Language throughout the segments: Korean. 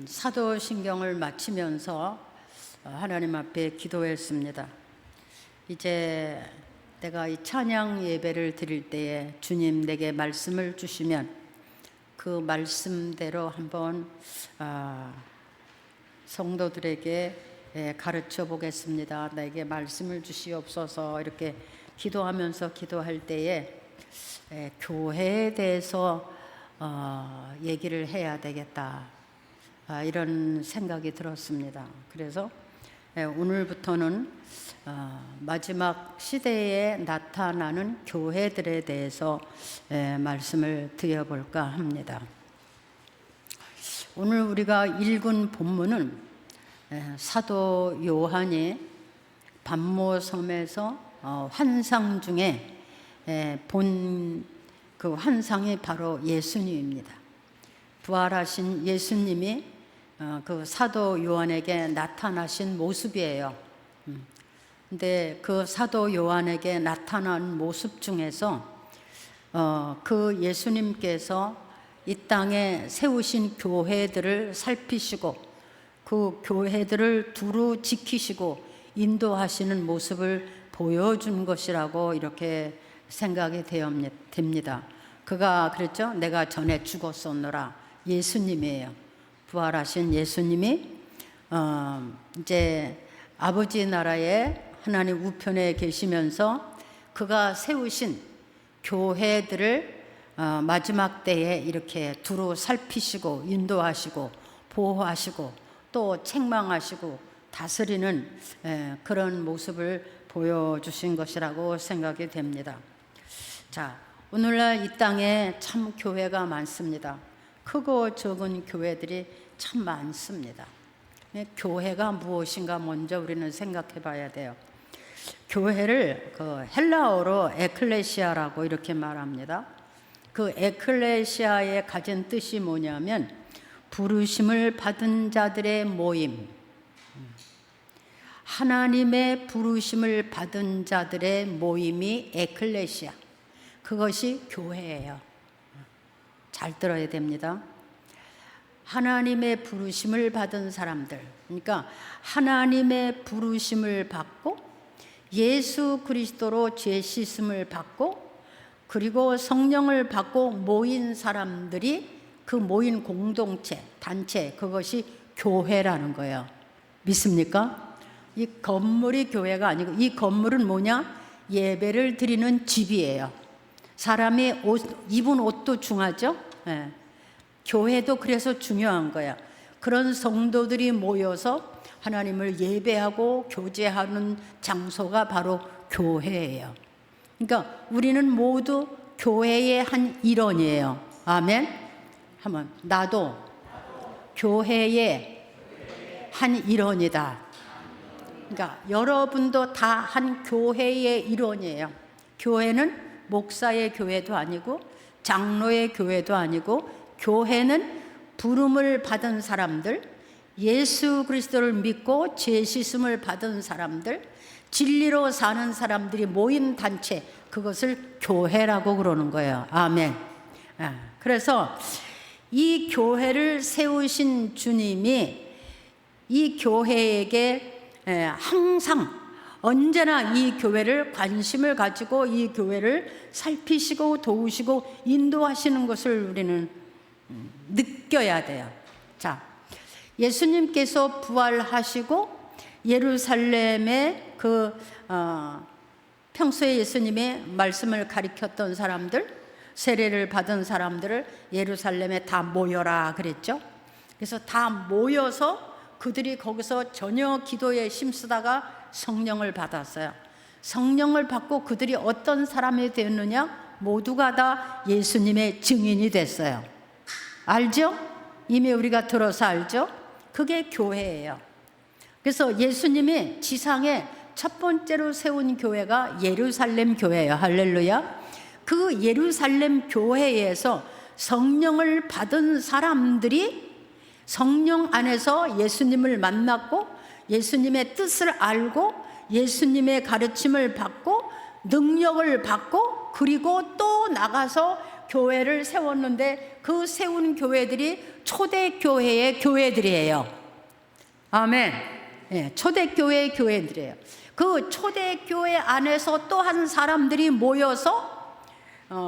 사도신경을 마치면서 하나님 앞에 기도했습니다. 이제 내가 이 찬양 예배를 드릴 때에 주님 내게 말씀을 주시면 그 말씀대로 한번 성도들에게 가르쳐 보겠습니다. 내게 말씀을 주시옵소서. 이렇게 기도하면서 기도할 때에 교회에 대해서 얘기를 해야 되겠다, 이런 생각이 들었습니다. 그래서 오늘부터는 마지막 시대에 나타나는 교회들에 대해서 말씀을 드려볼까 합니다. 오늘 우리가 읽은 본문은 사도 요한이 반모섬에서 환상 중에 본 그 환상이 바로 예수님입니다. 부활하신 예수님이 그 사도 요한에게 나타나신 모습이에요. 근데 그 사도 요한에게 나타난 모습 중에서 그 예수님께서 이 땅에 세우신 교회들을 살피시고 그 교회들을 두루 지키시고 인도하시는 모습을 보여준 것이라고 이렇게 생각이 됩니다. 그가 그랬죠. 내가 전에 죽었었노라. 예수님이에요. 부활하신 예수님이 이제 아버지 나라에 하나님 우편에 계시면서 그가 세우신 교회들을 마지막 때에 이렇게 두루 살피시고 인도하시고 보호하시고 또 책망하시고 다스리는 그런 모습을 보여주신 것이라고 생각이 됩니다. 자, 오늘날 이 땅에 참 교회가 많습니다. 크고 적은 교회들이 참 많습니다. 교회가 무엇인가 먼저 우리는 생각해 봐야 돼요. 교회를 그 헬라어로 에클레시아라고 이렇게 말합니다. 그 에클레시아의 가진 뜻이 뭐냐면 부르심을 받은 자들의 모임, 하나님의 부르심을 받은 자들의 모임이 에클레시아, 그것이 교회예요. 잘 들어야 됩니다. 하나님의 부르심을 받은 사람들, 그러니까 하나님의 부르심을 받고 예수 그리스도로 죄 씻음을 받고 그리고 성령을 받고 모인 사람들이 그 모인 공동체, 단체, 그것이 교회라는 거예요. 믿습니까? 이 건물이 교회가 아니고 이 건물은 뭐냐? 예배를 드리는 집이에요. 사람이 입은 옷도 중하죠. 교회도 그래서 중요한 거야. 그런 성도들이 모여서 하나님을 예배하고 교제하는 장소가 바로 교회예요. 그러니까 우리는 모두 교회의 한 일원이에요. 아멘. 한번 나도 교회의 한 일원이다. 그러니까 여러분도 다 한 교회의 일원이에요. 교회는 목사의 교회도 아니고 장로의 교회도 아니고 교회는 부름을 받은 사람들, 예수 그리스도를 믿고 죄 씻음을 받은 사람들, 진리로 사는 사람들이 모인 단체, 그것을 교회라고 그러는 거예요. 아멘. 그래서 이 교회를 세우신 주님이 이 교회에게 항상 언제나 이 교회를 관심을 가지고 이 교회를 살피시고 도우시고 인도하시는 것을 우리는 느껴야 돼요. 자, 예수님께서 부활하시고 예루살렘에 평소에 예수님의 말씀을 가리켰던 사람들, 세례를 받은 사람들을 예루살렘에 다 모여라 그랬죠. 그래서 다 모여서 그들이 거기서 전혀 기도에 힘쓰다가 성령을 받았어요. 성령을 받고 그들이 어떤 사람이 되었느냐? 모두가 다 예수님의 증인이 됐어요. 알죠? 이미 우리가 들어서 알죠? 그게 교회예요. 그래서 예수님이 지상에 첫 번째로 세운 교회가 예루살렘 교회예요. 할렐루야. 그 예루살렘 교회에서 성령을 받은 사람들이 성령 안에서 예수님을 만났고 예수님의 뜻을 알고 예수님의 가르침을 받고 능력을 받고 그리고 또 나가서 교회를 세웠는데 그 세운 교회들이 초대교회의 교회들이에요. 아멘. 예, 초대교회의 교회들이에요. 그 초대교회 안에서 또 한 사람들이 모여서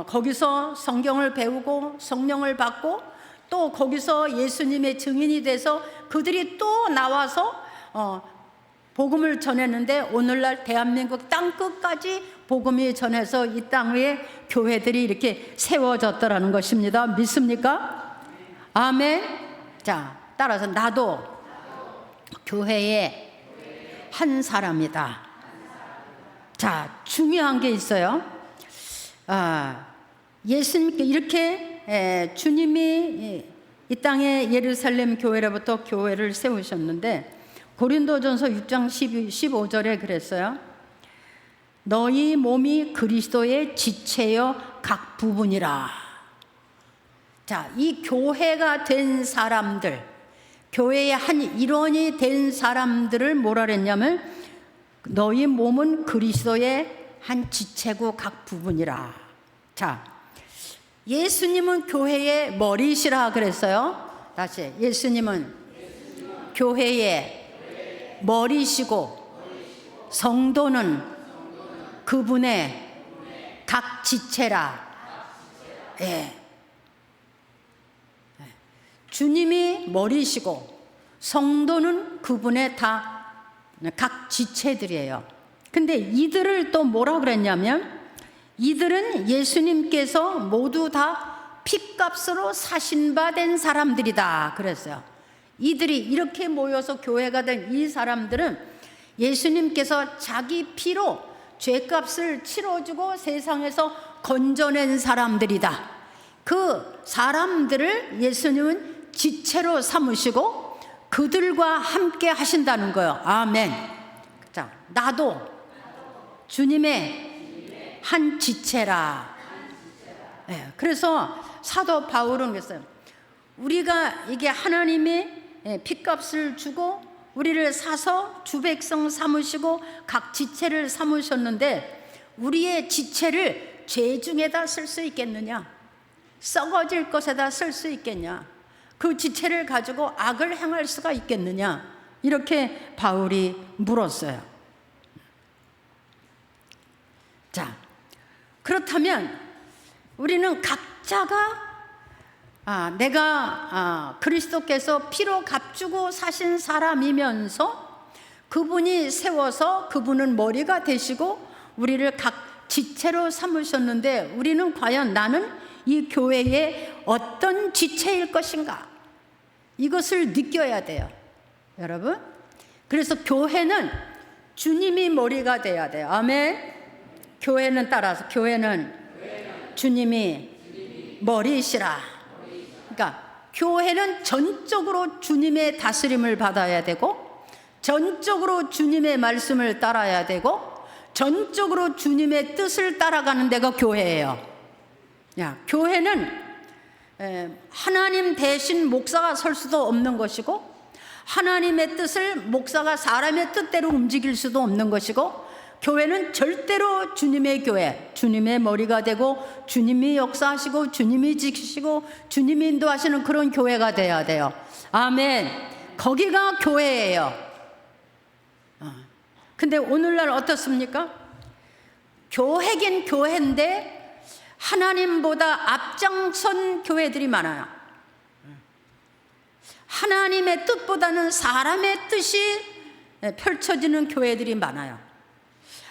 거기서 성경을 배우고 성령을 받고 또 거기서 예수님의 증인이 돼서 그들이 또 나와서 복음을 전했는데 오늘날 대한민국 땅끝까지 복음이 전해서 이 땅 위에 교회들이 이렇게 세워졌더라는 것입니다. 믿습니까? 아멘. 자, 따라서 나도 교회의 한 사람이다. 자, 중요한 게 있어요. 예수님께 이렇게 주님이 이 땅에 예루살렘 교회로부터 교회를 세우셨는데 고린도전서 6장 15절에 그랬어요. 너희 몸이 그리스도의 지체여 각 부분이라. 자, 이 교회가 된 사람들, 교회의 한 일원이 된 사람들을 뭐라 그랬냐면 너희 몸은 그리스도의 한 지체고 각 부분이라. 자, 예수님은 교회의 머리시라 그랬어요. 다시, 예수님은 교회의 머리시고 성도는 그분의 각 지체라. 예. 주님이 머리시고 성도는 그분의 다 각 지체들이에요. 근데 이들을 또 뭐라 그랬냐면 이들은 예수님께서 모두 다 핏값으로 사신 바 된 사람들이다 그랬어요. 이들이 이렇게 모여서 교회가 된 이 사람들은 예수님께서 자기 피로 죄값을 치러주고 세상에서 건져낸 사람들이다. 그 사람들을 예수님은 지체로 삼으시고 그들과 함께 하신다는 거예요. 아멘. 자, 나도 주님의 한 지체라. 네, 그래서 사도 바울은 그랬어요. 우리가 이게 하나님이 핏값을 주고 우리를 사서 주백성 삼으시고 각 지체를 삼으셨는데 우리의 지체를 죄 중에다 쓸 수 있겠느냐? 썩어질 것에다 쓸 수 있겠냐? 그 지체를 가지고 악을 행할 수가 있겠느냐? 이렇게 바울이 물었어요. 자, 그렇다면 우리는 각자가 내가 그리스도께서 피로 값주고 사신 사람이면서 그분이 세워서 그분은 머리가 되시고 우리를 각 지체로 삼으셨는데 우리는 과연 나는 이 교회의 어떤 지체일 것인가? 이것을 느껴야 돼요, 여러분. 그래서 교회는 주님이 머리가 돼야 돼요. 아멘. 교회는 따라서 교회는 주님이 머리시라. 그러니까 교회는 전적으로 주님의 다스림을 받아야 되고 전적으로 주님의 말씀을 따라야 되고 전적으로 주님의 뜻을 따라가는 데가 교회예요. 교회는 하나님 대신 목사가 설 수도 없는 것이고 하나님의 뜻을 목사가 사람의 뜻대로 움직일 수도 없는 것이고 교회는 절대로 주님의 교회, 주님의 머리가 되고 주님이 역사하시고 주님이 지키시고 주님이 인도하시는 그런 교회가 돼야 돼요. 아멘. 거기가 교회예요. 근데 오늘날 어떻습니까? 교회긴 교회인데 하나님보다 앞장선 교회들이 많아요. 하나님의 뜻보다는 사람의 뜻이 펼쳐지는 교회들이 많아요.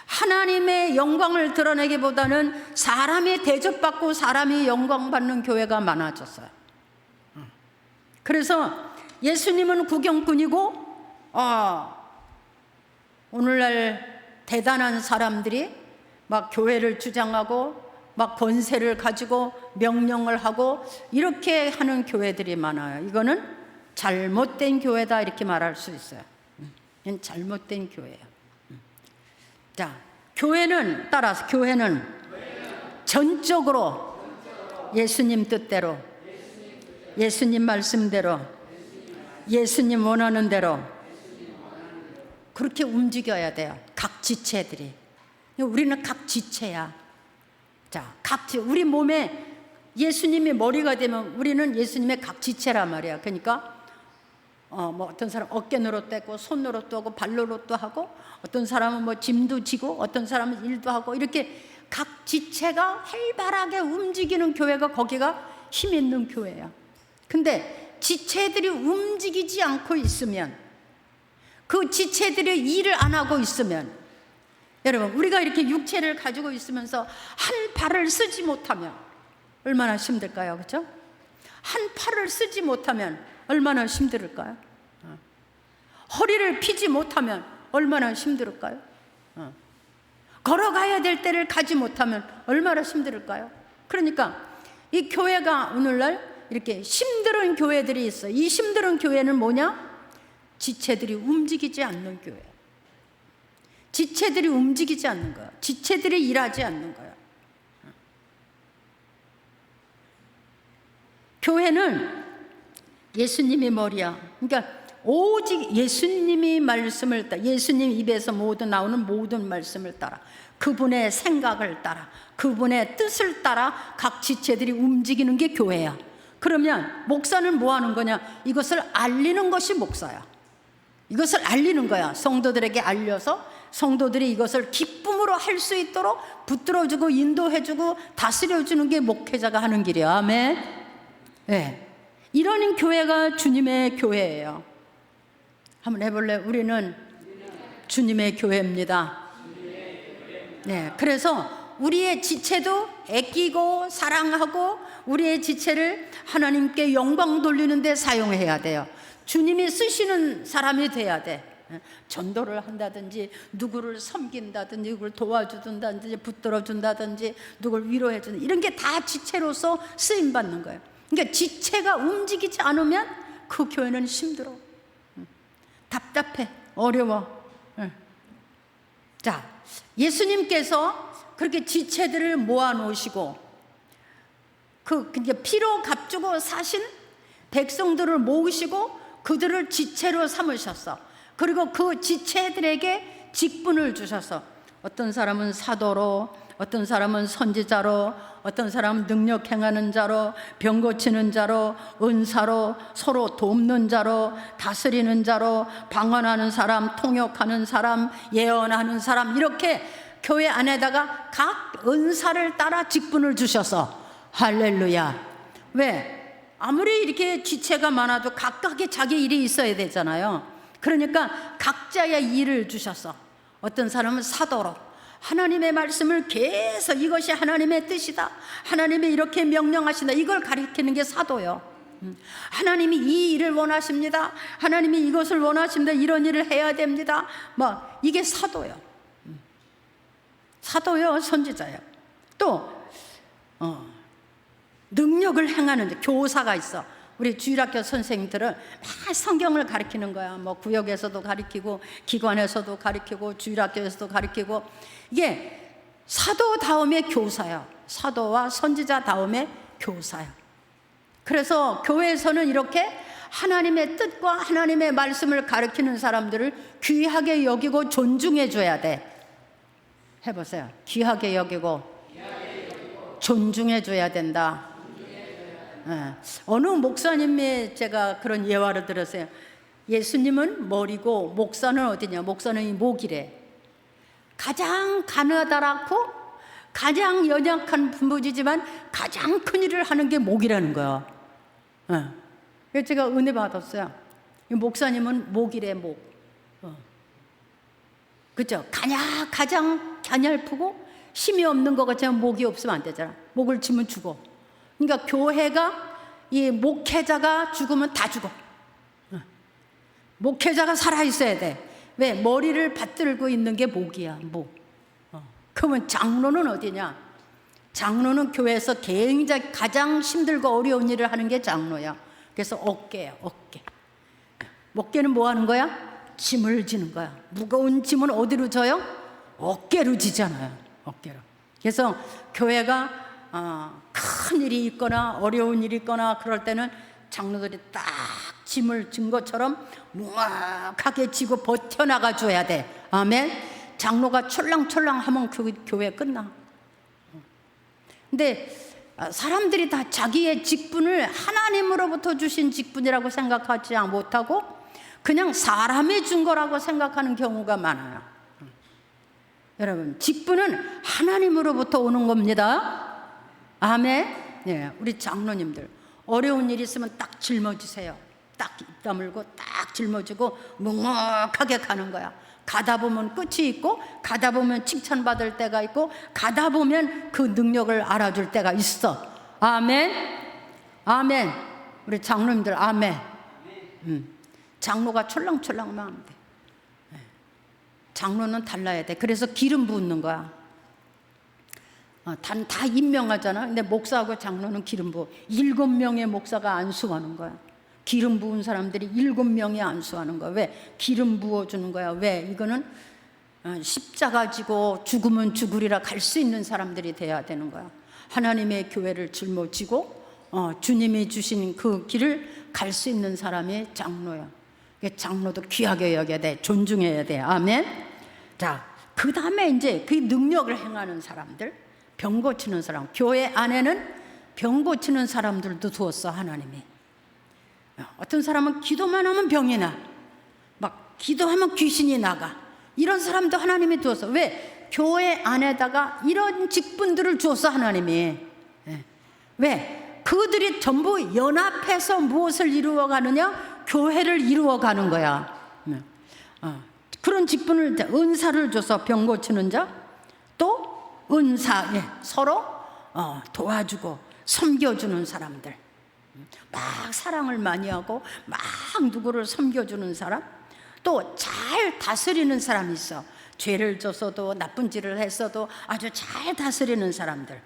하나님의 영광을 드러내기보다는 사람이 대접받고 사람이 영광받는 교회가 많아졌어요. 그래서 예수님은 구경꾼이고 오늘날 대단한 사람들이 막 교회를 주장하고 막 권세를 가지고 명령을 하고 이렇게 하는 교회들이 많아요. 이거는 잘못된 교회다 이렇게 말할 수 있어요. 이건 잘못된 교회예요. 자, 교회는 따라서 교회는 전적으로 예수님 뜻대로 예수님 말씀대로 예수님 원하는 대로 그렇게 움직여야 돼요. 각 지체들이. 우리는 각 지체야. 자, 우리 몸에 예수님이 머리가 되면 우리는 예수님의 각 지체란 말이야. 그러니까 뭐 어떤 사람 어깨 노릇도 하고 손 노릇도 하고 발 노릇도 하고, 어떤 사람은 뭐 짐도 지고 어떤 사람은 일도 하고, 이렇게 각 지체가 활발하게 움직이는 교회가 거기가 힘 있는 교회야. 근데 지체들이 움직이지 않고 있으면, 그 지체들이 일을 안 하고 있으면, 여러분 우리가 이렇게 육체를 가지고 있으면서 한 팔을 쓰지 못하면 얼마나 힘들까요? 그렇죠? 한 팔을 쓰지 못하면 얼마나 힘들을까요? 허리를 펴지 못하면 얼마나 힘들을까요? 걸어가야 될 때를 가지 못하면 얼마나 힘들을까요? 그러니까 이 교회가 오늘날 이렇게 힘든 교회들이 있어요. 이 힘든 교회는 뭐냐? 지체들이 움직이지 않는 교회. 지체들이 움직이지 않는 거야. 지체들이 일하지 않는 거야. 교회는 예수님이 머리야. 그러니까 오직 예수님이 말씀을 따라, 예수님 입에서 모두 나오는 모든 말씀을 따라, 그분의 생각을 따라, 그분의 뜻을 따라 각 지체들이 움직이는 게 교회야. 그러면 목사는 뭐 하는 거냐? 이것을 알리는 것이 목사야. 이것을 알리는 거야. 성도들에게 알려서 성도들이 이것을 기쁨으로 할 수 있도록 붙들어주고 인도해주고 다스려주는 게 목회자가 하는 길이야. 아멘. 네. 이런 교회가 주님의 교회예요. 한번 해볼래? 우리는 주님의 교회입니다. 네. 그래서 우리의 지체도 아끼고 사랑하고 우리의 지체를 하나님께 영광 돌리는 데 사용해야 돼요. 주님이 쓰시는 사람이 돼야 돼. 전도를 한다든지, 누구를 섬긴다든지, 누구를 도와주든다든지, 붙들어준다든지, 누구를 위로해준다, 이런 게 다 지체로서 쓰임받는 거예요. 그러니까 지체가 움직이지 않으면 그 교회는 힘들어, 답답해, 어려워. 자, 예수님께서 그렇게 지체들을 모아놓으시고 피로 값주고 사신 백성들을 모으시고 그들을 지체로 삼으셨어. 그리고 그 지체들에게 직분을 주셔서, 어떤 사람은 사도로, 어떤 사람은 선지자로, 어떤 사람은 능력 행하는 자로, 병 고치는 자로, 은사로, 서로 돕는 자로, 다스리는 자로, 방언하는 사람, 통역하는 사람, 예언하는 사람, 이렇게 교회 안에다가 각 은사를 따라 직분을 주셔서, 할렐루야. 왜? 아무리 이렇게 지체가 많아도 각각의 자기 일이 있어야 되잖아요. 그러니까 각자의 일을 주셔서, 어떤 사람은 사도로 하나님의 말씀을 계속 이것이 하나님의 뜻이다, 하나님이 이렇게 명령하신다, 이걸 가리키는 게 사도요. 하나님이 이 일을 원하십니다, 하나님이 이것을 원하십니다, 이런 일을 해야 됩니다, 뭐 이게 사도요. 사도요, 선지자요. 또 능력을 행하는 교사가 있어. 우리 주일학교 선생님들은 막 성경을 가르치는 거야. 뭐 구역에서도 가르치고 기관에서도 가르치고 주일학교에서도 가르치고, 이게 사도 다음에 교사야. 사도와 선지자 다음에 교사야. 그래서 교회에서는 이렇게 하나님의 뜻과 하나님의 말씀을 가르치는 사람들을 귀하게 여기고 존중해 줘야 돼. 해보세요. 귀하게 여기고 존중해 줘야 된다. 어느 목사님의 제가 그런 예화를 들었어요. 예수님은 머리고 목사는 어디냐? 목사는 이 목이래. 가장 가느다랗고 가장 연약한 분부지지만 가장 큰 일을 하는 게 목이라는 거야. 그래서 제가 은혜 받았어요. 목사님은 목이래, 목. 그죠? 가장 가냘프고 힘이 없는 것 같지만 목이 없으면 안 되잖아. 목을 치면 죽어. 그러니까 교회가, 이 목회자가 죽으면 다 죽어. 목회자가 살아있어야 돼. 왜? 머리를 받들고 있는 게 목이야, 목. 그러면 장로는 어디냐? 장로는 교회에서 굉장히 가장 힘들고 어려운 일을 하는 게 장로야. 그래서 어깨야, 어깨. 어깨는 뭐 하는 거야? 짐을 지는 거야. 무거운 짐은 어디로 져요? 어깨로 지잖아요, 어깨로. 그래서 교회가 큰 일이 있거나 어려운 일이 있거나 그럴 때는 장로들이 딱 짐을 진 것처럼 묵묵하게 지고 버텨나가 줘야 돼. 아멘. 장로가 촐랑촐랑 하면 그 교회 끝나. 근데 사람들이 다 자기의 직분을 하나님으로부터 주신 직분이라고 생각하지 못하고 그냥 사람이 준 거라고 생각하는 경우가 많아요. 여러분, 직분은 하나님으로부터 오는 겁니다. 아멘. 네, 우리 장로님들 어려운 일 있으면 딱 짊어지세요. 딱 입 다물고 딱 짊어지고 묵묵하게 가는 거야. 가다 보면 끝이 있고, 가다 보면 칭찬받을 때가 있고, 가다 보면 그 능력을 알아줄 때가 있어. 아멘. 아멘. 우리 장로님들 아멘. 장로가 촐랑촐랑만 하면 돼. 장로는 달라야 돼. 그래서 기름 붓는 거야. 다 임명하잖아. 근데 목사하고 장로는 기름 부어. 7명의 목사가 안수하는 거야. 기름 부은 사람들이 7명이 안수하는 거야. 왜? 기름 부어주는 거야. 왜? 이거는 십자가 지고 죽으면 죽으리라 갈 수 있는 사람들이 돼야 되는 거야. 하나님의 교회를 짊어지고 주님이 주신 그 길을 갈 수 있는 사람이 장로야. 장로도 귀하게 여겨야 돼. 존중해야 돼. 아멘. 자, 그 다음에 이제 그 능력을 행하는 사람들, 병 고치는 사람. 교회 안에는 병 고치는 사람들도 두었어, 하나님이. 어떤 사람은 기도만 하면 병이 나. 막 기도하면 귀신이 나가. 이런 사람도 하나님이 두었어. 왜? 교회 안에다가 이런 직분들을 주었어, 하나님이. 왜? 그들이 전부 연합해서 무엇을 이루어가느냐? 교회를 이루어가는 거야. 그런 직분을, 은사를 줘서 병 고치는 자, 또 은사, 서로 도와주고 섬겨주는 사람들, 막 사랑을 많이 하고 막 누구를 섬겨주는 사람, 또 잘 다스리는 사람이 있어. 죄를 져서도 나쁜 짓을 했어도 아주 잘 다스리는 사람들,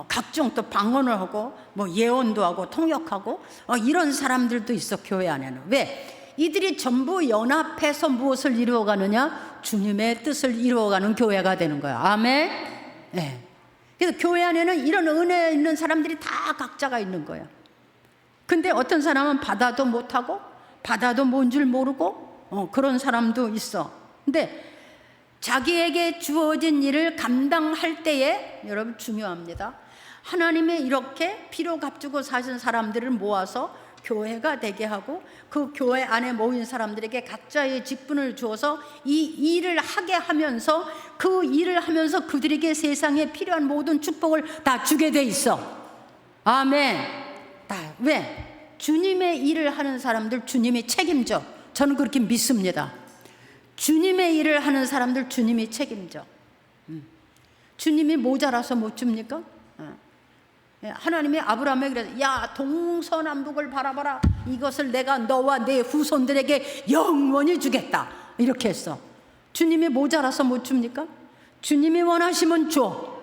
각종 또 방언을 하고 예언도 하고 통역하고 이런 사람들도 있어, 교회 안에는. 왜? 이들이 전부 연합해서 무엇을 이루어가느냐? 주님의 뜻을 이루어가는 교회가 되는 거야. 아멘. 네. 그래서 교회 안에는 이런 은혜 있는 사람들이 다 각자가 있는 거야. 근데 어떤 사람은 받아도 못하고 받아도 뭔 줄 모르고 그런 사람도 있어. 근데 자기에게 주어진 일을 감당할 때에, 여러분 중요합니다. 하나님의 이렇게 피로 값주고 사신 사람들을 모아서 교회가 되게 하고 그 교회 안에 모인 사람들에게 각자의 직분을 주어서 이 일을 하게 하면서 그 일을 하면서 그들에게 세상에 필요한 모든 축복을 다 주게 돼 있어. 아멘. 왜? 주님의 일을 하는 사람들 주님이 책임져. 저는 그렇게 믿습니다. 주님의 일을 하는 사람들 주님이 책임져. 주님이 모자라서 못 줍니까? 하나님이 아브라함에게 그래서, 야, 동서남북을 바라봐라. 이것을 내가 너와 내 후손들에게 영원히 주겠다. 이렇게 했어. 주님이 모자라서 못 줍니까? 주님이 원하시면 줘.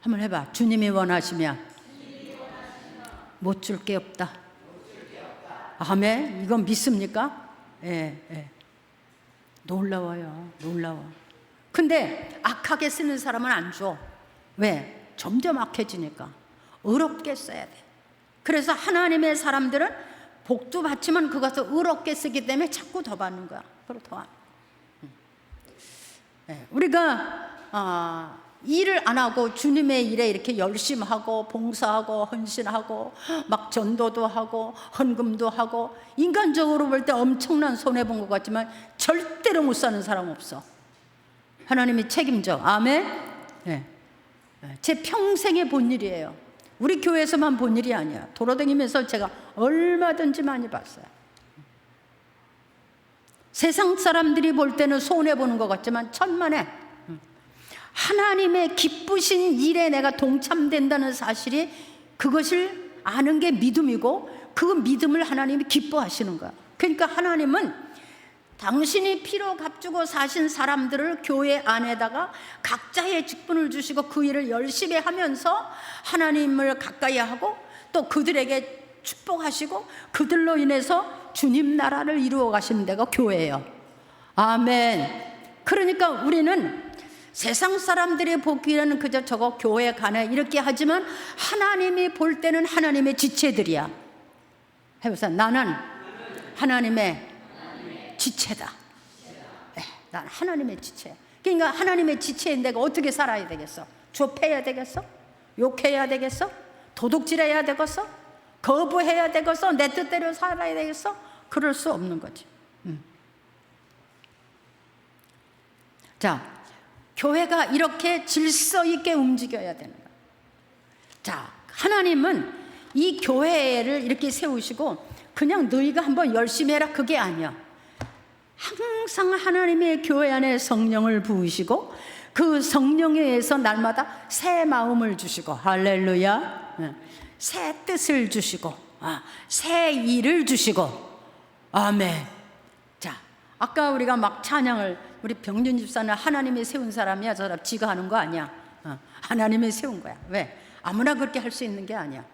한번 해봐. 주님이 원하시면 못 줄 게 없다. 아멘. 이건 믿습니까? 예. 놀라워요. 놀라워. 근데 악하게 쓰는 사람은 안 줘. 왜? 점점 악해지니까. 의롭게 써야 돼. 그래서 하나님의 사람들은 복도 받지만 그것을 의롭게 쓰기 때문에 자꾸 더 받는 거야. 더. 우리가 일을 안 하고 주님의 일에 이렇게 열심히 하고 봉사하고 헌신하고 막 전도도 하고 헌금도 하고 인간적으로 볼 때 엄청난 손해 본 것 같지만 절대로 못 사는 사람 없어. 하나님이 책임져. 아멘. 제 평생에 본 일이에요. 우리 교회에서만 본 일이 아니야. 돌아다니면서 제가 얼마든지 많이 봤어요. 세상 사람들이 볼 때는 손해보는 것 같지만 천만에 하나님의 기쁘신 일에 내가 동참된다는 사실이, 그것을 아는 게 믿음이고 그 믿음을 하나님이 기뻐하시는 거야. 그러니까 하나님은 당신이 피로 값주고 사신 사람들을 교회 안에다가 각자의 직분을 주시고 그 일을 열심히 하면서 하나님을 가까이 하고 또 그들에게 축복하시고 그들로 인해서 주님 나라를 이루어 가시는 데가 교회예요. 아멘. 그러니까 우리는 세상 사람들이 보기에는 그저 저거 교회 가네 이렇게 하지만 하나님이 볼 때는 하나님의 지체들이야. 해보세요. 나는 하나님의 지체다. 난 하나님의 지체. 그러니까 하나님의 지체인 내가 어떻게 살아야 되겠어? 좁혀야 되겠어? 욕해야 되겠어? 도둑질해야 되겠어? 거부해야 되겠어? 내 뜻대로 살아야 되겠어? 그럴 수 없는 거지. 자, 교회가 이렇게 질서 있게 움직여야 되는 거야. 자, 하나님은 이 교회를 이렇게 세우시고 그냥 너희가 한번 열심히 해라 그게 아니야. 항상 하나님의 교회 안에 성령을 부으시고 그 성령에 의해서 날마다 새 마음을 주시고, 할렐루야, 새 뜻을 주시고, 새 일을 주시고, 아멘. 자, 아까 우리가 막 찬양을, 우리 병준 집사는 하나님이 세운 사람이야. 저 사람 지가 하는 거 아니야. 하나님이 세운 거야. 왜? 아무나 그렇게 할 수 있는 게 아니야.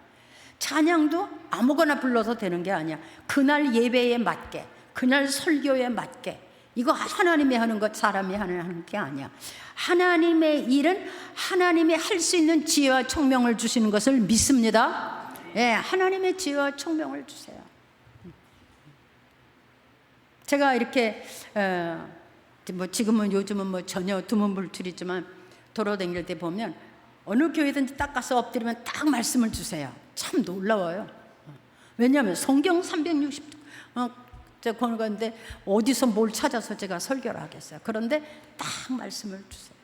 찬양도 아무거나 불러서 되는 게 아니야. 그날 예배에 맞게, 그날 설교에 맞게. 이거 하나님이 하는 것, 사람이 하는 게 아니야. 하나님의 일은 하나님이 할 수 있는 지혜와 총명을 주시는 것을 믿습니다. 예, 하나님의 지혜와 총명을 주세요. 제가 이렇게 뭐 지금은 요즘은 뭐 전혀 두문불출이지만 도로 다닐 때 보면 어느 교회든지 딱 가서 엎드리면 딱 말씀을 주세요. 참 놀라워요. 왜냐하면 성경 360 제가 거는 건데 어디서 뭘 찾아서 제가 설교를 하겠어요. 그런데 딱 말씀을 주세요.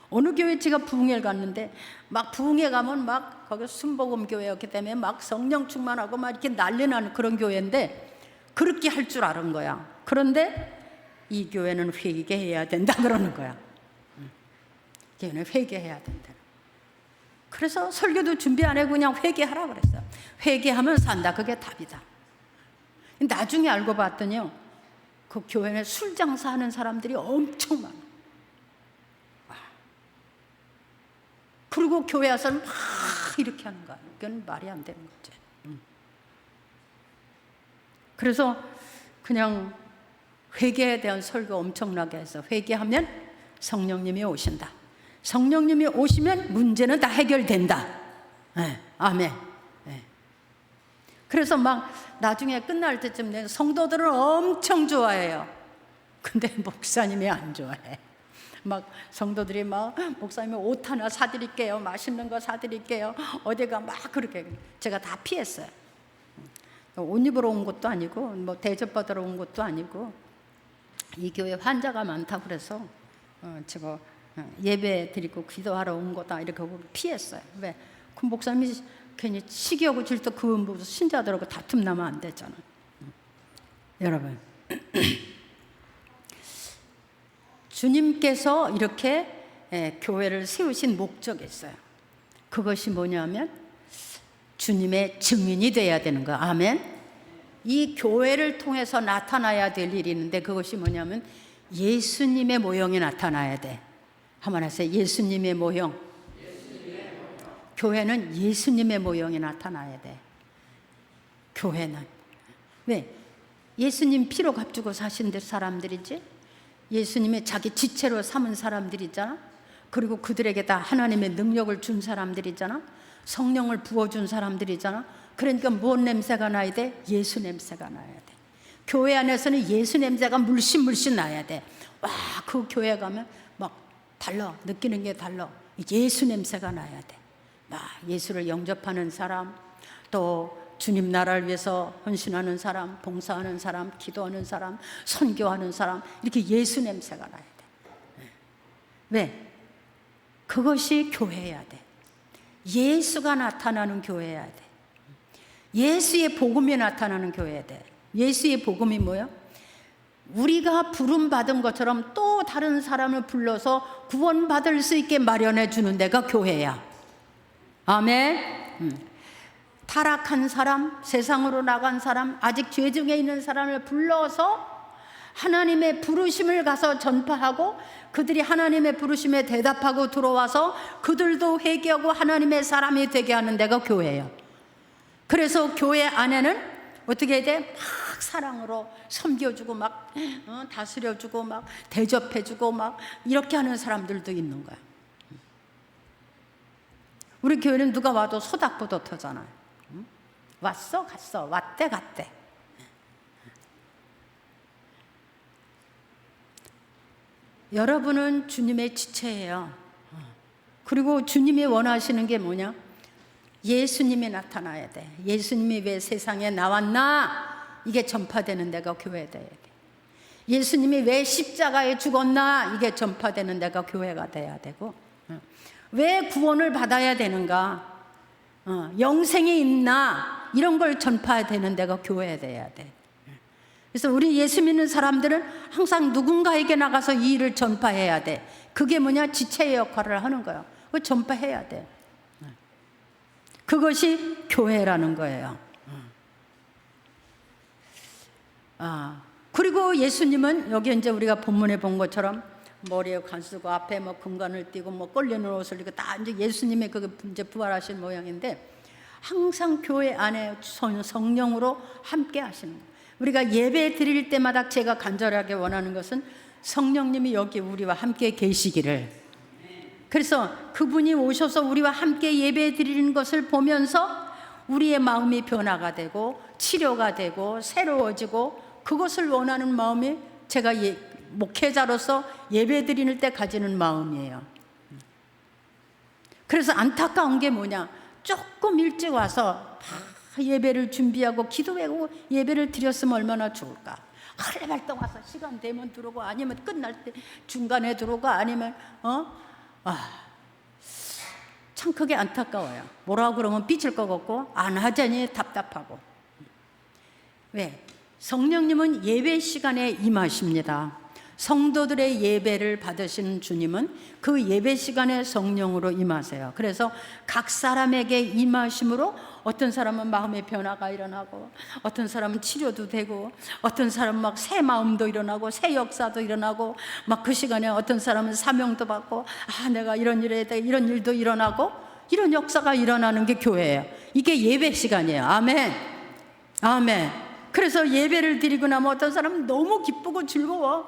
어느 교회 제가 부흥회를 갔는데 막 부흥회 가면 막 거기 순복음 교회였기 때문에 막 성령 충만하고 막 이렇게 난리 나는 그런 교회인데 그렇게 할 줄 아는 거야. 그런데 이 교회는 회개해야 된다 그러는 거야. 교회는 회개해야 된다. 그래서 설교도 준비 안 하고 그냥 회개하라 그랬어요. 회개하면 산다. 그게 답이다. 나중에 알고 봤더니요, 그 교회에 술 장사하는 사람들이 엄청 많아. 그리고 교회 와서는 막 이렇게 하는 거야. 그건 말이 안 되는 거지. 그래서 그냥 회개에 대한 설교 엄청나게 해서 회개하면 성령님이 오신다. 성령님이 오시면 문제는 다 해결된다. 네, 아멘. 네. 그래서 막 나중에 끝날 때쯤 되면 성도들은 엄청 좋아해요. 근데 목사님이 안 좋아해. 막 성도들이 막 목사님 옷 하나 사드릴게요. 맛있는 거 사드릴게요. 어디가 막 그렇게 제가 다 피했어요. 옷 입으러 온 것도 아니고 뭐 대접받으러 온 것도 아니고 이 교회 환자가 많다고 그래서 제가 예배 드리고 기도하러 온 거다 이렇게 피했어요. 왜? 그 목사님이 괜히 시기하고 질투 그 신자들하고 다툼 나면 안 되잖아. 여러분, 주님께서 이렇게 교회를 세우신 목적이 있어요. 그것이 뭐냐면 주님의 증인이 돼야 되는 거야. 아멘. 이 교회를 통해서 나타나야 될 일이 있는데 그것이 뭐냐면 예수님의 모형이 나타나야 돼. 한번 하세요. 예수님의 모형. 교회는 예수님의 모형이 나타나야 돼. 교회는. 왜? 예수님 피로 값주고 사신 사람들이지. 예수님의 자기 지체로 삼은 사람들이잖아. 그리고 그들에게 다 하나님의 능력을 준 사람들이잖아. 성령을 부어준 사람들이잖아. 그러니까 뭔 냄새가 나야 돼? 예수 냄새가 나야 돼. 교회 안에서는 예수 냄새가 물씬 나야 돼. 와, 그 교회 가면 막 달라. 느끼는 게 달라. 예수 냄새가 나야 돼. 막 예수를 영접하는 사람, 또 주님 나라를 위해서 헌신하는 사람, 봉사하는 사람, 기도하는 사람, 선교하는 사람, 이렇게 예수 냄새가 나야 돼. 왜? 그것이 교회여야 돼. 예수가 나타나는 교회여야 돼. 예수의 복음이 나타나는 교회여야 돼. 예수의 복음이 뭐예요? 우리가 부름받은 것처럼 또 다른 사람을 불러서 구원받을 수 있게 마련해 주는 데가 교회야. 아멘. 타락한 사람, 세상으로 나간 사람, 아직 죄 중에 있는 사람을 불러서 하나님의 부르심을 가서 전파하고 그들이 하나님의 부르심에 대답하고 들어와서 그들도 회개하고 하나님의 사람이 되게 하는 데가 교회예요. 그래서 교회 안에는 어떻게 해야 돼? 막 사랑으로 섬겨주고 막 다스려주고 막 대접해주고 막 이렇게 하는 사람들도 있는 거야. 우리 교회는 누가 와도 소닥부도터잖아요. 왔어 갔어 왔대 갔대. 여러분은 주님의 지체예요. 그리고 주님이 원하시는 게 뭐냐? 예수님이 나타나야 돼. 예수님이 왜 세상에 나왔나? 이게 전파되는 데가 교회 돼야 돼. 예수님이 왜 십자가에 죽었나? 이게 전파되는 데가 교회가 돼야 되고, 왜 구원을 받아야 되는가? 영생이 있나? 이런 걸 전파되는 데가 교회 돼야 돼. 그래서 우리 예수 믿는 사람들은 항상 누군가에게 나가서 이 일을 전파해야 돼. 그게 뭐냐? 지체의 역할을 하는 거야. 그걸 전파해야 돼. 그것이 교회라는 거예요. 그리고 예수님은 여기 이제 우리가 본문에 본 것처럼 머리에 관 쓰고 앞에 뭐 금관을 띠고 뭐 꼴리는 옷을 입고 다 이제 예수님의 그 이제 부활하신 모양인데, 항상 교회 안에 성령으로 함께 하시는 거예요. 우리가 예배 드릴 때마다 제가 간절하게 원하는 것은 성령님이 여기 우리와 함께 계시기를. 그래서 그분이 오셔서 우리와 함께 예배 드리는 것을 보면서 우리의 마음이 변화가 되고 치료가 되고 새로워지고, 그것을 원하는 마음이 제가 목회자로서 예배 드리는 때 가지는 마음이에요. 그래서 안타까운 게 뭐냐? 조금 일찍 와서 예배를 준비하고 기도하고 예배를 드렸으면 얼마나 좋을까? 할래발떡 와서 시간 되면 들어오고, 아니면 끝날 때 중간에 들어오고, 아니면 참 그게 안타까워요. 뭐라고 그러면 삐질 것 같고 안 하자니 답답하고. 왜? 성령님은 예배 시간에 임하십니다. 성도들의 예배를 받으시는 주님은 그 예배 시간에 성령으로 임하세요. 그래서 각 사람에게 임하심으로 어떤 사람은 마음의 변화가 일어나고, 어떤 사람은 치료도 되고, 어떤 사람은 막 새 마음도 일어나고 새 역사도 일어나고, 막 그 시간에 어떤 사람은 사명도 받고, 내가 이런 일에 대해 이런 일도 일어나고, 이런 역사가 일어나는 게 교회예요. 이게 예배 시간이에요. 아멘. 아멘. 그래서 예배를 드리고 나면 어떤 사람은 너무 기쁘고 즐거워.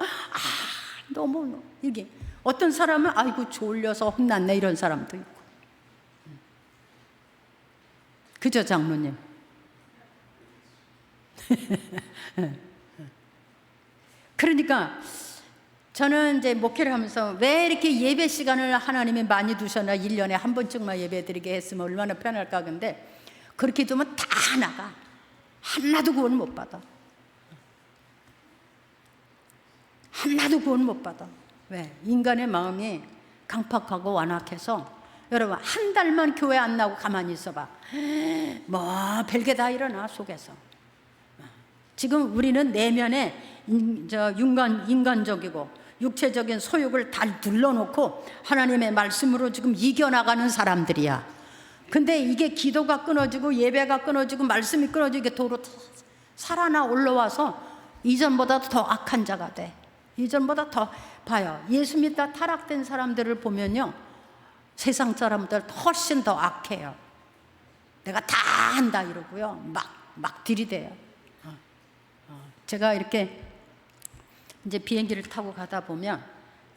너무 이게, 어떤 사람은 아이고 졸려서 혼났네, 이런 사람도 있고. 그죠, 장로님? 그러니까 저는 이제 목회를 하면서 왜 이렇게 예배 시간을 하나님이 많이 두셨나, 1년에 한 번쯤만 예배 드리게 했으면 얼마나 편할까. 근데 그렇게 두면 다 나가. 하나도 구원 못 받아. 하나도 구원 못 받아. 왜? 인간의 마음이 강팍하고 완악해서. 여러분, 한 달만 교회 안 나오고 가만히 있어봐. 뭐 별게 다 일어나 속에서. 지금 우리는 내면에 인간적이고 육체적인 소욕을 다 눌러놓고 하나님의 말씀으로 지금 이겨나가는 사람들이야. 근데 이게 기도가 끊어지고 예배가 끊어지고 말씀이 끊어지고 이게 도로 살아나 올라와서 이전보다 더 악한 자가 돼. 이전보다 더 봐요. 예수 믿다 타락된 사람들을 보면요, 세상 사람들 훨씬 더 악해요. 내가 다 한다 이러고요, 막 들이대요. 제가 이렇게 이제 비행기를 타고 가다 보면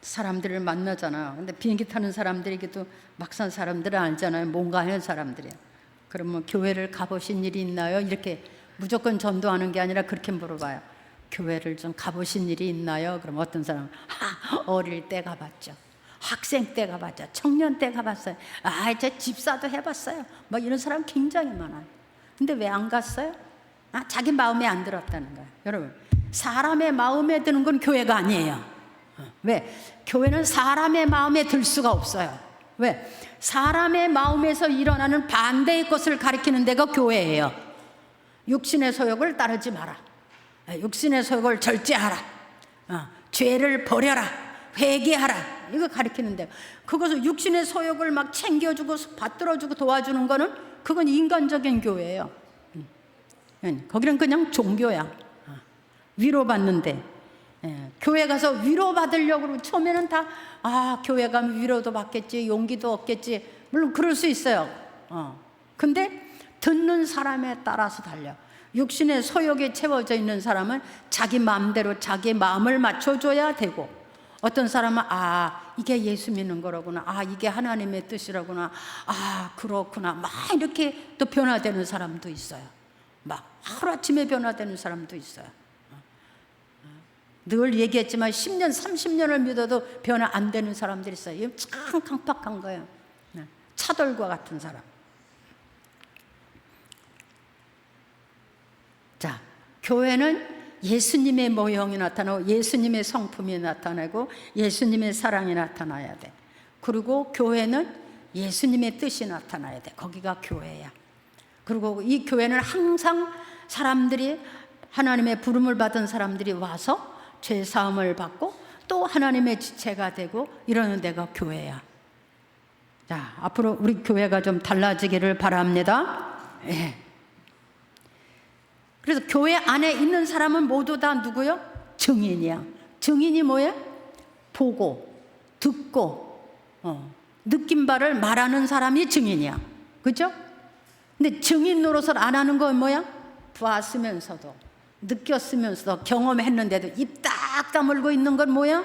사람들을 만나잖아요. 근데 비행기 타는 사람들에게도 막상 사람들은 알잖아요. 뭔가 하는 사람들이에요. 그러면 교회를 가보신 일이 있나요? 이렇게 무조건 전도하는 게 아니라 그렇게 물어봐요. 교회를 좀 가보신 일이 있나요? 그럼 어떤 사람은 어릴 때 가봤죠. 학생 때 가봤죠. 청년 때 가봤어요. 저 집사도 해봤어요. 막 이런 사람 굉장히 많아요. 근데 왜 안 갔어요? 자기 마음에 안 들었다는 거예요. 여러분, 사람의 마음에 드는 건 교회가 아니에요. 왜? 교회는 사람의 마음에 들 수가 없어요. 왜? 사람의 마음에서 일어나는 반대의 것을 가리키는 데가 교회예요. 육신의 소욕을 따르지 마라. 육신의 소욕을 절제하라. 죄를 버려라. 회개하라. 이거 가리키는 데. 그것을 육신의 소욕을 막 챙겨주고 받들어주고 도와주는 거는 그건 인간적인 교회예요. 거기는 그냥 종교야. 위로받는데. 교회 가서 위로받으려고 처음에는 다 교회 가면 위로도 받겠지, 용기도 얻겠지, 물론 그럴 수 있어요. 근데 듣는 사람에 따라서 달려. 육신의 소욕에 채워져 있는 사람은 자기 마음대로 자기 마음을 맞춰줘야 되고, 어떤 사람은 이게 예수 믿는 거라구나, 이게 하나님의 뜻이라구나, 그렇구나, 막 이렇게 또 변화되는 사람도 있어요. 막 하루아침에 변화되는 사람도 있어요. 늘 얘기했지만 10년 30년을 믿어도 변화 안 되는 사람들이 있어요. 이건 참 강팍한 거예요. 차돌과 같은 사람. 자, 교회는 예수님의 모형이 나타나고 예수님의 성품이 나타나고 예수님의 사랑이 나타나야 돼. 그리고 교회는 예수님의 뜻이 나타나야 돼. 거기가 교회야. 그리고 이 교회는 항상 사람들이, 하나님의 부름을 받은 사람들이 와서 죄 사함을 받고 또 하나님의 지체가 되고 이러는 데가 교회야. 자, 앞으로 우리 교회가 좀 달라지기를 바랍니다. 예. 그래서 교회 안에 있는 사람은 모두 다 누구요? 증인이야. 증인이 뭐야? 보고, 듣고, 느낀 바를 말하는 사람이 증인이야. 그죠? 근데 증인 노릇을 안 하는 건 뭐야? 봤으면서도, 느꼈으면서도, 경험했는데도 입 딱 다물고 있는 건 뭐야?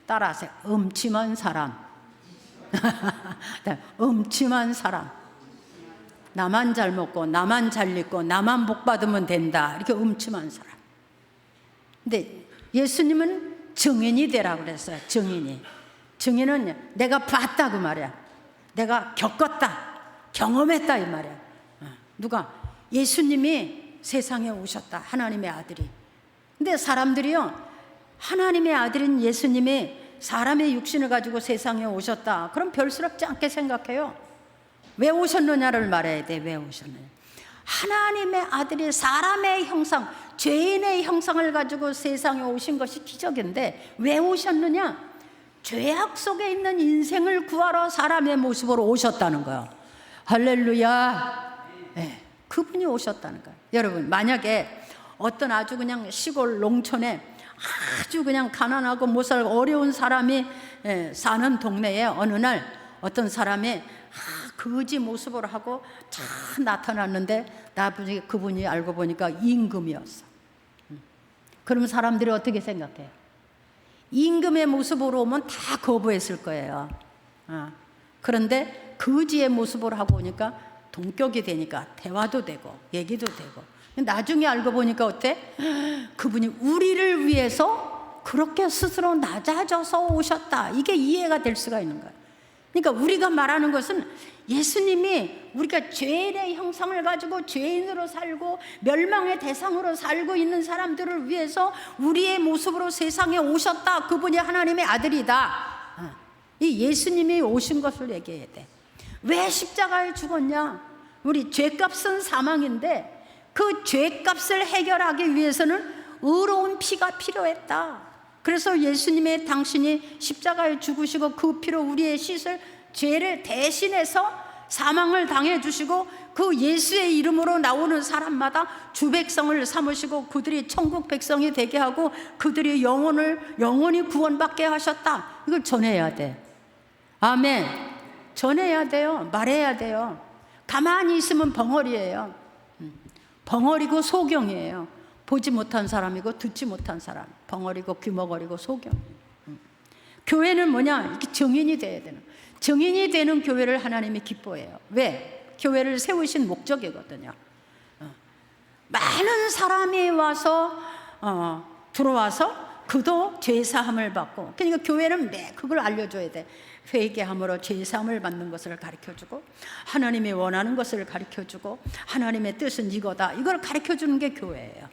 따라하세요. 음침한 사람. 음침한 사람. 나만 잘 먹고 나만 잘 입고 나만 복 받으면 된다, 이렇게 음침한 사람. 근데 예수님은 증인이 되라고 그랬어요. 증인은 내가 봤다 그 말이야. 내가 겪었다, 경험했다 이 말이야. 누가? 예수님이 세상에 오셨다, 하나님의 아들이. 근데 사람들이요, 하나님의 아들인 예수님이 사람의 육신을 가지고 세상에 오셨다, 그럼 별스럽지 않게 생각해요. 왜 오셨느냐를 말해야 돼. 왜 오셨느냐. 하나님의 아들이 사람의 형상, 죄인의 형상을 가지고 세상에 오신 것이 기적인데 왜 오셨느냐? 죄악 속에 있는 인생을 구하러 사람의 모습으로 오셨다는 거예요. 할렐루야. 네, 그분이 오셨다는 거예요. 여러분, 만약에 어떤 아주 그냥 시골 농촌에 아주 그냥 가난하고 못 살고 어려운 사람이 사는 동네에 어느 날 어떤 사람이 거지 모습을 하고 다 나타났는데 나중에 그분이 알고 보니까 임금이었어. 그럼 사람들이 어떻게 생각해요? 임금의 모습으로 오면 다 거부했을 거예요. 그런데 거지의 모습으로 하고 오니까 동격이 되니까 대화도 되고 얘기도 되고. 나중에 알고 보니까 어때? 그분이 우리를 위해서 그렇게 스스로 낮아져서 오셨다, 이게 이해가 될 수가 있는 거예요. 그러니까 우리가 말하는 것은 예수님이 우리가 죄인의 형상을 가지고 죄인으로 살고 멸망의 대상으로 살고 있는 사람들을 위해서 우리의 모습으로 세상에 오셨다, 그분이 하나님의 아들이다, 이 예수님이 오신 것을 얘기해야 돼. 왜 십자가에 죽었냐? 우리 죄값은 사망인데 그 죄값을 해결하기 위해서는 의로운 피가 필요했다. 그래서 예수님의 당신이 십자가에 죽으시고 그 피로 우리의 씻을 죄를 대신해서 사망을 당해 주시고 그 예수의 이름으로 나오는 사람마다 주백성을 삼으시고 그들이 천국 백성이 되게 하고 그들이 영원히 구원받게 하셨다. 이걸 전해야 돼. 아멘. 전해야 돼요. 말해야 돼요. 가만히 있으면 벙어리예요. 벙어리고 소경이에요. 보지 못한 사람이고 듣지 못한 사람, 벙어리고 귀머거리고 소경. 교회는 뭐냐? 이렇게 증인이 돼야 되는, 증인이 되는 교회를 하나님이 기뻐해요. 왜? 교회를 세우신 목적이거든요. 많은 사람이 와서 들어와서 그도 죄사함을 받고, 그러니까 교회는 매 그걸 알려줘야 돼. 회개함으로 죄사함을 받는 것을 가르쳐주고 하나님이 원하는 것을 가르쳐주고 하나님의 뜻은 이거다, 이걸 가르쳐주는 게 교회예요.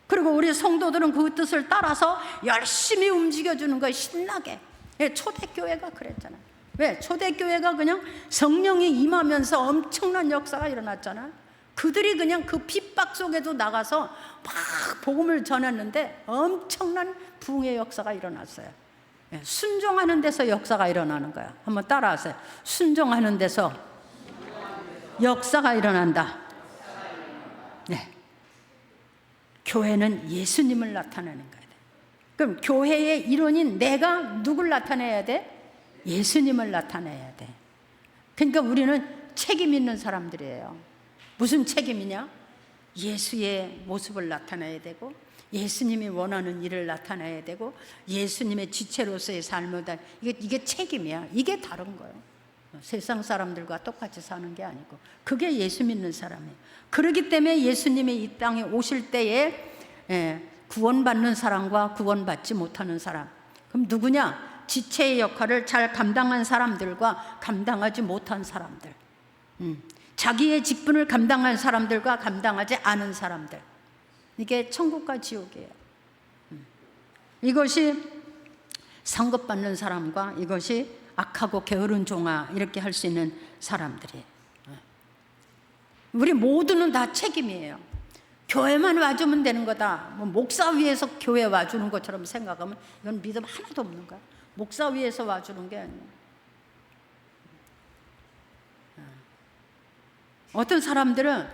그리고 우리 성도들은 그 뜻을 따라서 열심히 움직여주는 거예요. 신나게. 초대교회가 그랬잖아요. 왜? 초대교회가 그냥 성령이 임하면서 엄청난 역사가 일어났잖아요. 그들이 그냥 그 핍박 속에도 나가서 막 복음을 전했는데 엄청난 부흥의 역사가 일어났어요. 순종하는 데서 역사가 일어나는 거야. 한번 따라하세요. 순종하는 데서 역사가 일어난다. 네. 교회는 예수님을 나타내는 거야. 그럼 교회의 일원인 내가 누굴 나타내야 돼? 예수님을 나타내야 돼. 그러니까 우리는 책임 있는 사람들이에요. 무슨 책임이냐? 예수의 모습을 나타내야 되고 예수님이 원하는 일을 나타내야 되고 예수님의 지체로서의 삶을 다, 이게 책임이야. 이게 다른 거예요. 세상 사람들과 똑같이 사는 게 아니고 그게 예수 믿는 사람이에요. 그렇기 때문에 예수님이 이 땅에 오실 때에 구원받는 사람과 구원받지 못하는 사람, 그럼 누구냐? 지체의 역할을 잘 감당한 사람들과 감당하지 못한 사람들, 자기의 직분을 감당한 사람들과 감당하지 않은 사람들, 이게 천국과 지옥이에요. 이것이 상급받는 사람과 이것이 악하고 게으른 종아, 이렇게 할 수 있는 사람들이, 우리 모두는 다 책임이에요. 교회만 와주면 되는 거다, 뭐 목사 위에서 교회 와주는 것처럼 생각하면 이건 믿음 하나도 없는 거야. 목사 위에서 와주는 게 아니에요. 어떤 사람들은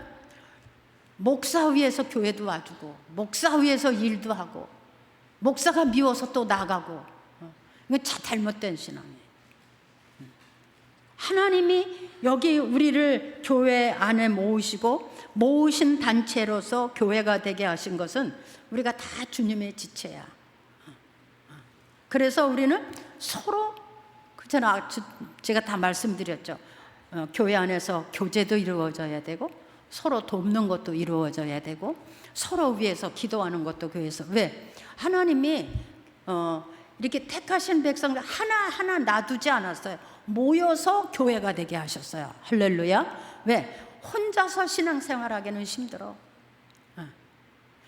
목사 위에서 교회도 와주고 목사 위에서 일도 하고 목사가 미워서 또 나가고, 이건 잘못된 신앙이에요. 하나님이 여기 우리를 교회 안에 모으시고 모으신 단체로서 교회가 되게 하신 것은 우리가 다 주님의 지체야. 그래서 우리는 서로, 제가 다 말씀드렸죠. 교회 안에서 교제도 이루어져야 되고 서로 돕는 것도 이루어져야 되고 서로 위해서 기도하는 것도 교회에서. 왜? 하나님이 이렇게 택하신 백성들 하나하나 놔두지 않았어요. 모여서 교회가 되게 하셨어요. 할렐루야. 왜? 혼자서 신앙생활하기는 힘들어.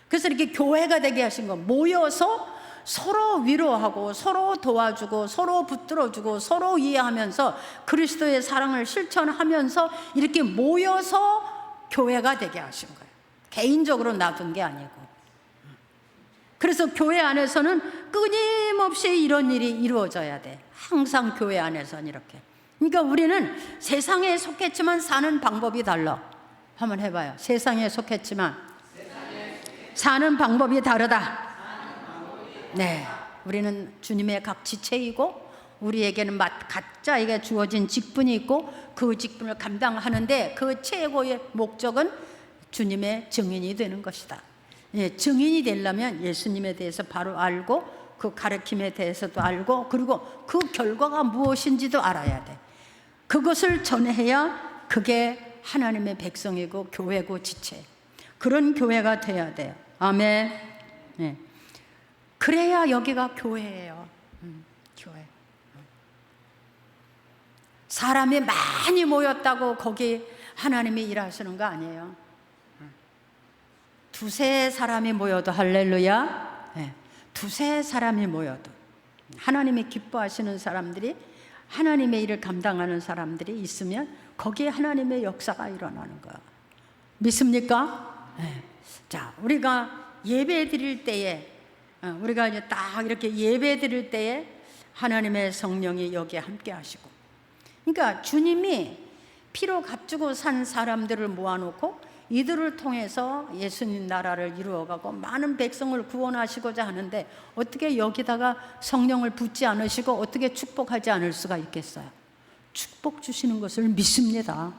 그래서 이렇게 교회가 되게 하신 거, 모여서 서로 위로하고 서로 도와주고 서로 붙들어주고 서로 이해하면서 그리스도의 사랑을 실천하면서 이렇게 모여서 교회가 되게 하신 거예요. 개인적으로 놔둔 게 아니고. 그래서 교회 안에서는 끊임없이 이런 일이 이루어져야 돼. 항상 교회 안에서는 이렇게. 그러니까 우리는 세상에 속했지만 사는 방법이 달라. 한번 해봐요. 세상에 속했지만 사는 방법이 다르다. 네, 우리는 주님의 각 지체이고 우리에게는 각자에게 주어진 직분이 있고 그 직분을 감당하는데 그 최고의 목적은 주님의 증인이 되는 것이다. 예, 증인이 되려면 예수님에 대해서 바로 알고 그 가르침에 대해서도 알고 그리고 그 결과가 무엇인지도 알아야 돼. 그것을 전해야 그게 하나님의 백성이고 교회고 지체. 그런 교회가 돼야 돼요. 아멘. 네. 그래야 여기가 교회예요. 교회. 사람이 많이 모였다고 거기 하나님이 일하시는 거 아니에요. 두세 사람이 모여도 할렐루야. 네. 두세 사람이 모여도 하나님이 기뻐하시는 사람들이, 하나님의 일을 감당하는 사람들이 있으면 거기에 하나님의 역사가 일어나는 거야. 믿습니까? 네. 자, 우리가 예배 드릴 때에, 우리가 이제 딱 이렇게 예배 드릴 때에 하나님의 성령이 여기에 함께 하시고, 그러니까 주님이 피로 값주고 산 사람들을 모아놓고 이들을 통해서 예수님 나라를 이루어가고 많은 백성을 구원하시고자 하는데 어떻게 여기다가 성령을 붓지 않으시고 어떻게 축복하지 않을 수가 있겠어요? 축복 주시는 것을 믿습니다.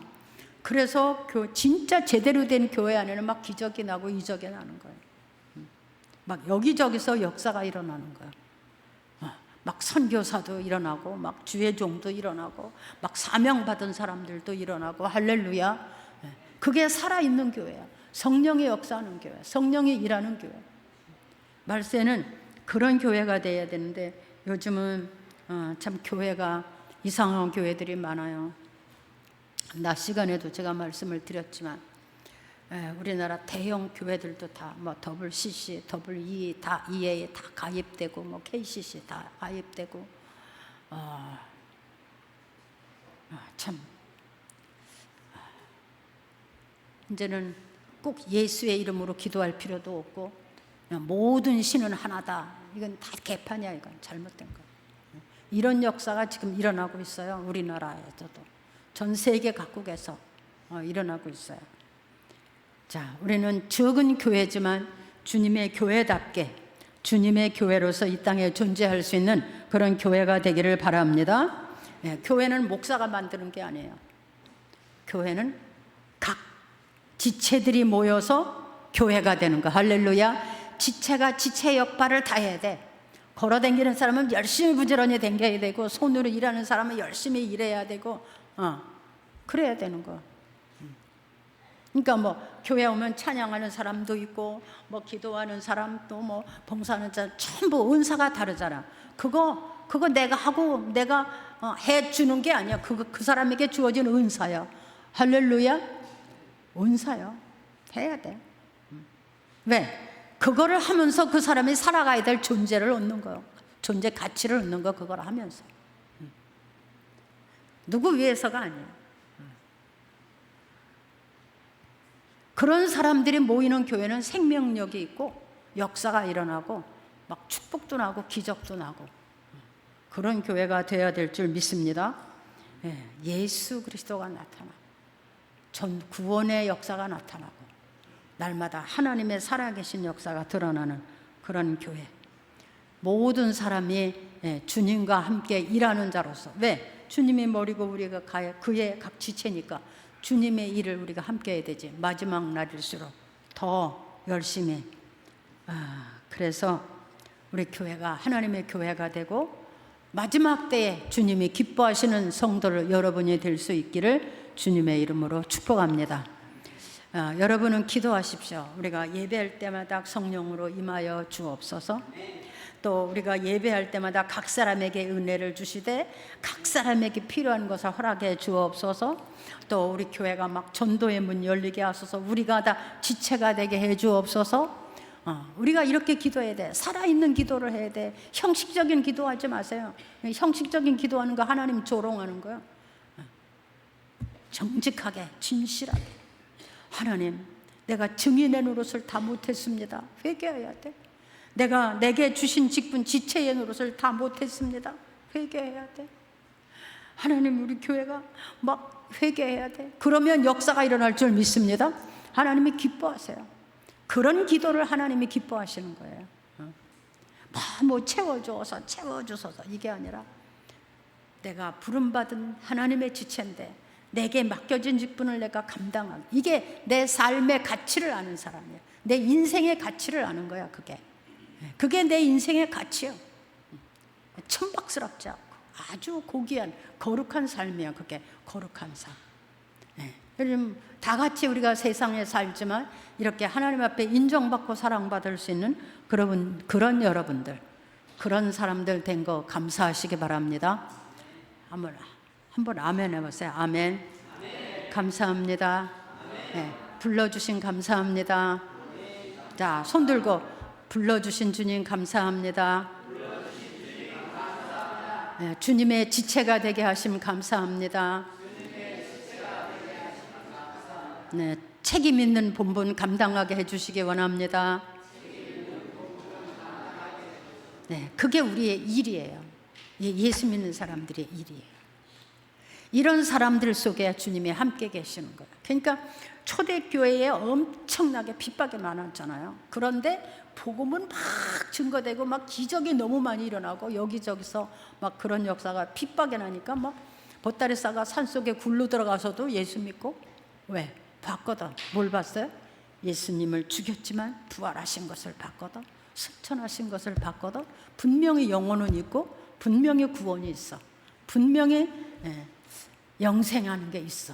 그래서 진짜 제대로 된 교회 안에는 막 기적이 나고 이적이 나는 거예요. 막 여기저기서 역사가 일어나는 거예요. 막 선교사도 일어나고 막 주의 종도 일어나고 막 사명받은 사람들도 일어나고 할렐루야. 그게 살아있는 교회야. 성령의 역사하는 교회, 성령이 일하는 교회. 말세는 그런 교회가 돼야 되는데 요즘은 참 교회가 이상한 교회들이 많아요. 낮 시간에도 제가 말씀을 드렸지만 우리나라 대형 교회들도 다 뭐 WCC, WE 다 EA 다 가입되고 뭐 KCC 다 가입되고 참 이제는 꼭 예수의 이름으로 기도할 필요도 없고 모든 신은 하나다. 이건 다 개판이야. 이건 잘못된 거. 이런 역사가 지금 일어나고 있어요. 우리나라에서도 전 세계 각국에서 일어나고 있어요. 자, 우리는 적은 교회지만 주님의 교회답게 주님의 교회로서 이 땅에 존재할 수 있는 그런 교회가 되기를 바랍니다. 교회는 목사가 만드는 게 아니에요. 교회는 각 지체들이 모여서 교회가 되는 거. 할렐루야. 지체가 지체 역할을 다 해야 돼. 걸어다니는 사람은 열심히 부지런히 다녀야 되고 손으로 일하는 사람은 열심히 일해야 되고 그래야 되는 거. 그러니까 뭐 교회 오면 찬양하는 사람도 있고 뭐 기도하는 사람도 뭐 봉사하는 사람 전부 은사가 다르잖아. 그거 그거 내가 하고 내가 해주는 게 아니야. 그 사람에게 주어진 은사야. 할렐루야. 은사야. 해야 돼. 왜? 그거를 하면서 그 사람이 살아가야 될 존재를 얻는 거예요. 존재 가치를 얻는 거, 그걸 하면서. 누구 위해서가 아니에요. 그런 사람들이 모이는 교회는 생명력이 있고 역사가 일어나고 막 축복도 나고 기적도 나고 그런 교회가 되어야 될 줄 믿습니다. 예수 그리스도가 나타나고 전 구원의 역사가 나타나고 날마다 하나님의 살아계신 역사가 드러나는 그런 교회. 모든 사람이 주님과 함께 일하는 자로서, 왜? 주님이 머리고 우리가 그의 각 지체니까 주님의 일을 우리가 함께 해야 되지. 마지막 날일수록 더 열심히. 그래서 우리 교회가 하나님의 교회가 되고 마지막 때에 주님이 기뻐하시는 성도를 여러분이 될 수 있기를 주님의 이름으로 축복합니다. 여러분은 기도하십시오. 우리가 예배할 때마다 성령으로 임하여 주옵소서. 또 우리가 예배할 때마다 각 사람에게 은혜를 주시되 각 사람에게 필요한 것을 허락해 주옵소서. 또 우리 교회가 막 전도의 문 열리게 하소서. 우리가 다 지체가 되게 해 주옵소서. 우리가 이렇게 기도해야 돼. 살아있는 기도를 해야 돼. 형식적인 기도하지 마세요. 형식적인 기도하는 거 하나님 조롱하는 거예요. 정직하게 진실하게, 하나님 내가 증인의 노릇을 다 못했습니다. 회개해야 돼. 내게 주신 직분 지체의 노릇을 다 못했습니다. 회개해야 돼. 하나님 우리 교회가 막 회개해야 돼. 그러면 역사가 일어날 줄 믿습니다. 하나님이 기뻐하세요. 그런 기도를 하나님이 기뻐하시는 거예요. 뭐 채워주소서 이게 아니라 내가 부름받은 하나님의 지체인데 내게 맡겨진 직분을 내가 감당하고, 이게 내 삶의 가치를 아는 사람이야. 내 인생의 가치를 아는 거야. 그게 내 인생의 가치야. 천박스럽지 않고 아주 고귀한 거룩한 삶이야. 그게 거룩한 삶. 요즘 다 같이 우리가 세상에 살지만 이렇게 하나님 앞에 인정받고 사랑받을 수 있는 그런 여러분들, 그런 사람들 된 거 감사하시기 바랍니다. 한번 아멘 해보세요. 아멘. 감사합니다. 불러주신 감사합니다. 자, 손 들고 불러주신 주님 감사합니다. 주님의 지체가 되게 하심 감사합니다. 책임 있는 본분 감당하게 해주시기 원합니다. 그게 우리의 일이에요. 예수 믿는 사람들의 일이에요. 이런 사람들 속에 주님이 함께 계시는 거예요. 그러니까 초대교회에 엄청나게 핍박이 많았잖아요. 그런데 복음은 막 증거되고 막 기적이 너무 많이 일어나고 여기저기서 막 그런 역사가 핍박이 나니까 막 보따리 싸가 산속에 굴로 들어가서도 예수 믿고, 왜? 봤거든. 뭘 봤어요? 예수님을 죽였지만 부활하신 것을 봤거든. 승천하신 것을 봤거든. 분명히 영혼은 있고 분명히 구원이 있어. 분명히 영생하는 게 있어.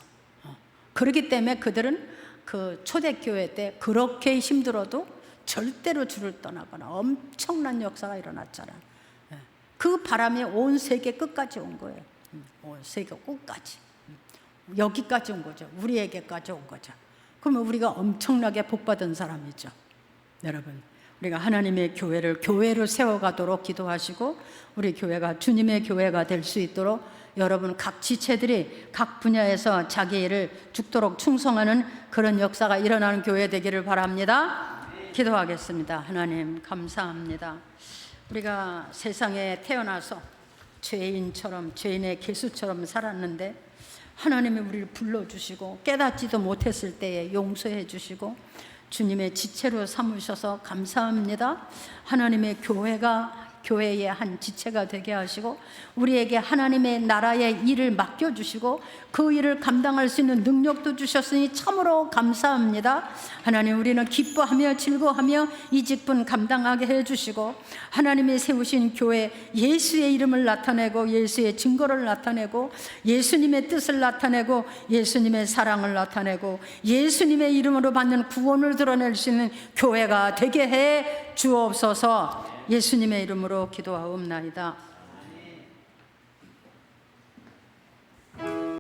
그렇기 때문에 그들은 그 초대교회 때 그렇게 힘들어도 절대로 주를 떠나거나 엄청난 역사가 일어났잖아. 그 바람이 온 세계 끝까지 온 거예요. 온 세계 끝까지. 여기까지 온 거죠. 우리에게까지 온 거죠. 그러면 우리가 엄청나게 복받은 사람이죠. 여러분, 우리가 하나님의 교회를 세워가도록 기도하시고 우리 교회가 주님의 교회가 될 수 있도록 여러분 각 지체들이 각 분야에서 자기 일을 죽도록 충성하는 그런 역사가 일어나는 교회 되기를 바랍니다. 기도하겠습니다. 하나님 감사합니다. 우리가 세상에 태어나서 죄인처럼, 죄인의 개수처럼 살았는데 하나님이 우리를 불러주시고 깨닫지도 못했을 때에 용서해 주시고 주님의 지체로 삼으셔서 감사합니다. 하나님의 교회의 한 지체가 되게 하시고 우리에게 하나님의 나라의 일을 맡겨주시고 그 일을 감당할 수 있는 능력도 주셨으니 참으로 감사합니다. 하나님, 우리는 기뻐하며 즐거워하며 이 직분 감당하게 해주시고 하나님이 세우신 교회, 예수의 이름을 나타내고 예수의 증거를 나타내고 예수님의 뜻을 나타내고 예수님의 사랑을 나타내고 예수님의 이름으로 받는 구원을 드러낼 수 있는 교회가 되게 해 주옵소서. 예수님의 이름으로 기도하옵나이다.